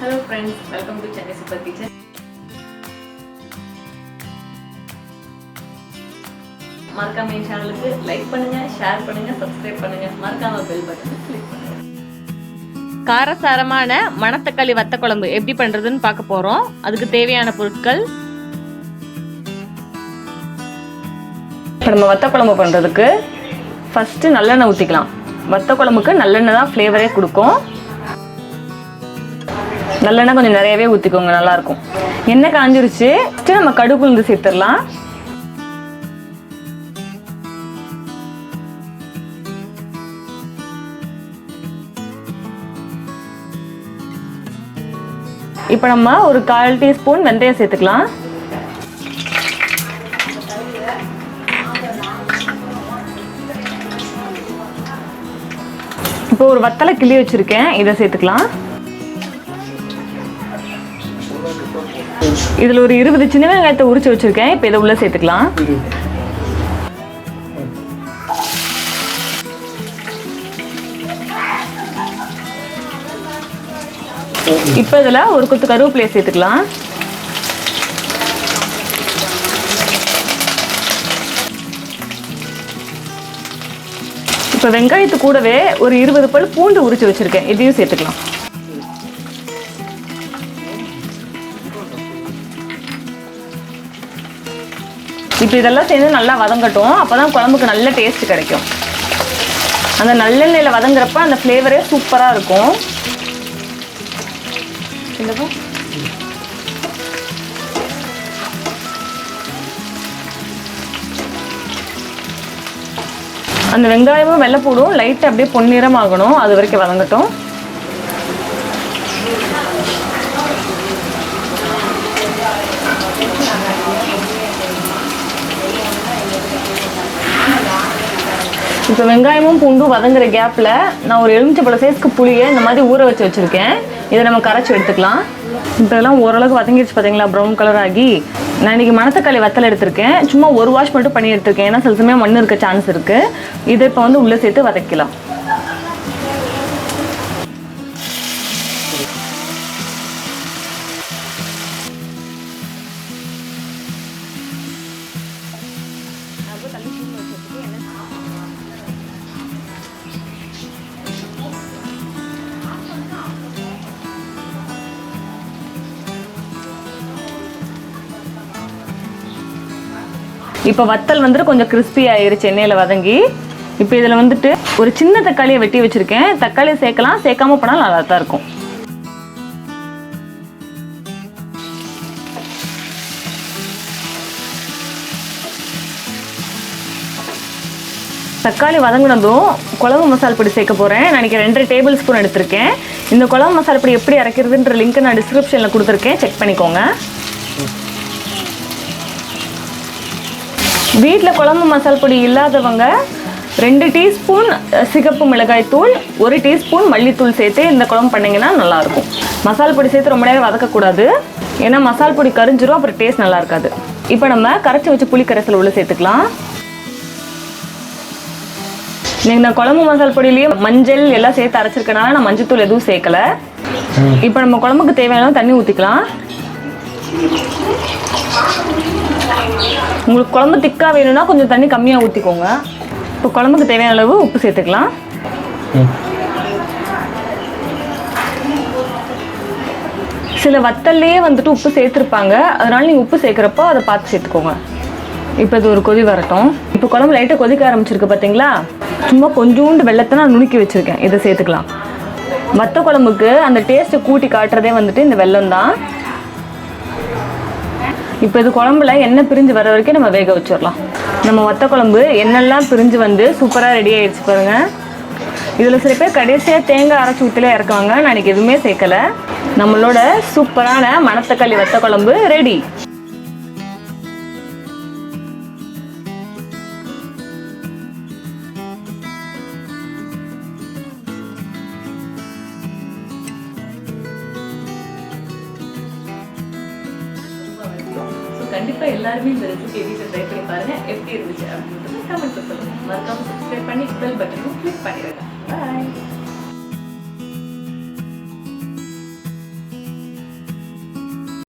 Hello friends, welcome to Chennai Super Kitchen. மறக்காம என் சேனலுக்கு like பண்ணுங்க, ஷேர் பண்ணுங்க, சப்ஸ்கிரைப் பண்ணுங்க. மறக்காம பெல் பட்டனை கிளிக் பண்ணுங்க. காரசாரமான மணத்தக்காளி வத்த குழம்பு எப்படி பண்றதுன்னு பார்க்க போறோம். அதுக்கு தேவையான பொருட்கள். இப்போ நம்ம வத்த குழம்பு பண்றதுக்கு ஃபர்ஸ்ட் நல்லெண்ணெய் ஊத்திக்கலாம். வத்த குழம்புக்கு நல்லெண்ணெய் தான் ஃப்ளேவரே கொடுக்கும். நல்லெண்ணெய் கொஞ்சம் நிறையவே ஊற்றிக்கோங்க, நல்லாயிருக்கும். எண்ணெய் காஞ்சிருச்சு. ஃபஸ்ட்டு நம்ம கடுகு உளுந்து சேர்த்துடலாம். இப்போ நம்ம ஒரு 1/4 டீஸ்பூன் வெந்தயம் சேர்த்துக்கலாம். இப்போ ஒரு வத்தலை கிள்ளி வச்சிருக்கேன், இதை சேர்த்துக்கலாம். இதில் ஒரு 20 சின்ன வெங்காயத்தை உரிச்சு வச்சிருக்கேன், இப்போ இதை உள்ள சேர்த்துக்கலாம். இப்போ இதில் ஒரு கொத்து கருவேப்பிலையை சேர்த்துக்கலாம். இப்போ வெங்காயத்து கூடவே ஒரு 20 பல் பூண்டு உரிச்சு வச்சிருக்கேன், இதையும் சேர்த்துக்கலாம். இப்போ இதெல்லாம் சேர்ந்து நல்லா வதங்கட்டும், அப்போ தான் குழம்புக்கு நல்ல டேஸ்ட் கிடைக்கும். அந்த நல்லெண்ணெயில் வதங்குறப்ப அந்த ஃப்ளேவரே சூப்பராக இருக்கும். அந்த வெங்காயமும் வெள்ளைப்பூடும் லைட்டாக அப்படியே பொன்னிறம் ஆகணும், அது வரைக்கும் வதங்கட்டும். இப்போ வெங்காயமும் பூண்டும் வதங்குற கேப்பில் நான் ஒரு எலுமிச்சைப்பழ சைஸ்க்கு புளியை இந்த மாதிரி ஊற வச்சு வச்சுருக்கேன். இதை நம்ம கரைச்சி எடுத்துக்கலாம். இப்போ எல்லாம் ஓரளவுக்கு வதங்கிடுச்சு பார்த்தீங்களா, ப்ரௌன் கலர் ஆகி. நான் இன்றைக்கி மணத்தக்காளி வத்தல் எடுத்திருக்கேன். சும்மா ஒரு வாஷ் மட்டும் பண்ணி எடுத்திருக்கேன், ஏன்னா சில சமயம் மண் இருக்க சான்ஸ் இருக்குது. இதை இப்போ வந்து உள்ளே சேர்த்து வதக்கலாம். இப்போ வத்தல் வந்துட்டு கொஞ்சம் கிறிஸ்பி ஆயிருச்சு எண்ணெயில் வதங்கி. இப்போ இதில் வந்துட்டு ஒரு சின்ன தக்காளியை வெட்டி வச்சுருக்கேன். தக்காளியை சேர்க்கலாம், சேர்க்காம போனால் நல்லா தான் இருக்கும். தக்காளி வதங்கினதும் குழம்பு மசாலா பொடி சேர்க்க போகிறேன். நான் இன்றைக்கி 2 டேபிள் ஸ்பூன் எடுத்திருக்கேன். இந்த குழம்பு மசாலா பொடி எப்படி அரைக்கிறதுன்ற லிங்க் நான் டிஸ்கிரிப்ஷனில் கொடுத்துருக்கேன், செக் பண்ணிக்கோங்க. வீட்டில் குழம்பு மசாலா பொடி இல்லாதவங்க 2 டீஸ்பூன் சிகப்பு மிளகாய் தூள், 1 டீஸ்பூன் மல்லித்தூள் சேர்த்து இந்த குழம்பு பண்ணிங்கன்னா நல்லாயிருக்கும். மசாலா பொடி சேர்த்து ரொம்ப நேரம் வதக்கக்கூடாது, ஏன்னா மசாலா பொடி கரிஞ்சிரும், அப்புறம் டேஸ்ட் நல்லா இருக்காது. இப்போ நம்ம கரைச்சி வச்சு புளி கரைசல் உள்ள சேர்த்துக்கலாம். நீங்கள் நான் குழம்பு மசாலா பொடியிலேயே மஞ்சள் எல்லாம் சேர்த்து அரைச்சிருக்கனால நான் மஞ்சத்தூள் எதுவும் சேர்க்கலை. இப்போ நம்ம குழம்புக்கு தேவையான தண்ணி ஊற்றிக்கலாம். உங்களுக்கு குழம்பு திக்காக வேணும்னா கொஞ்சம் தண்ணி கம்மியாக ஊற்றிக்கோங்க. இப்போ குழம்புக்கு தேவையான அளவு உப்பு சேர்த்துக்கலாம். சில வத்தல்லையே வந்துட்டு உப்பு சேர்த்துருப்பாங்க, அதனால நீங்கள் உப்பு சேர்க்குறப்போ அதை பார்த்து சேர்த்துக்கோங்க. இப்போ இது ஒரு கொதி வரட்டும். இப்போ குழம்பு லைட்டாக கொதிக்க ஆரம்பிச்சிருக்கு பார்த்தீங்களா. சும்மா கொஞ்சோண்டு வெள்ளத்தை நான் நுணுக்கி வச்சுருக்கேன், இதை சேர்த்துக்கலாம். வத்த குழம்புக்கு அந்த டேஸ்ட்டை கூட்டி காட்டுறதே வந்துட்டு இந்த வெல்லம் தான். இப்போ இது குழம்புல எண்ணெய் பிரிஞ்சு வர வரைக்கும் நம்ம வேக வச்சிடலாம். நம்ம வத்த குழம்பு எண்ணெய்லாம் பிரிஞ்சு வந்து சூப்பராக ரெடி ஆகிடுச்சு பாருங்கள். இதில் சில பேர் கடைசியாக தேங்காய் அரைச்சி ஊற்றிலே இறக்குவாங்க, நான் இன்றைக்கி எதுவுமே சேர்க்கலை. நம்மளோட சூப்பரான மணத்தக்காளி வத்த குழம்பு ரெடி. கண்டிப்பா எல்லாருமே இந்த ரெசிபி வீட்டில் ட்ரை பண்ணி பாருங்க, எப்படி இருந்துச்சு அப்படின்றது கமெண்ட் சொல்லுங்க. மறக்காம சப்ஸ்கிரைப் பண்ணி பெல் பட்டனும் கிளிக் பண்ணிடுங்க. பாய்.